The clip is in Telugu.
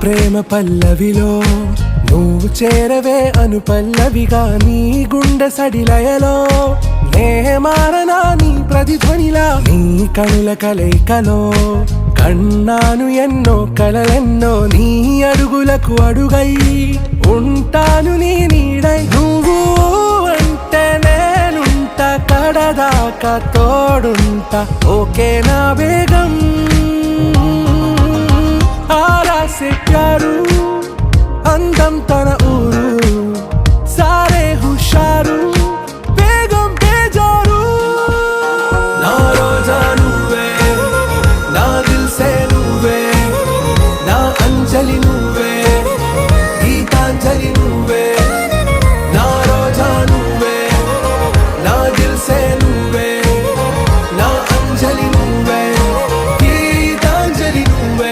ప్రేమ పల్లవిలో నువ్వు చేరవే అను పల్లవిగా నీ గుండె సడిలయలో నే మారనా నీ ప్రతిధ్వనిలా నీ కనుల కలయికలో కన్నాను ఎన్నో కలలెన్నో నీ అడుగులకు అడుగై ఉంటాను నీ నీడై నువ్వు అంటే నేనుంటా కడదాకా తోడుంటా ఓకే నా వేగం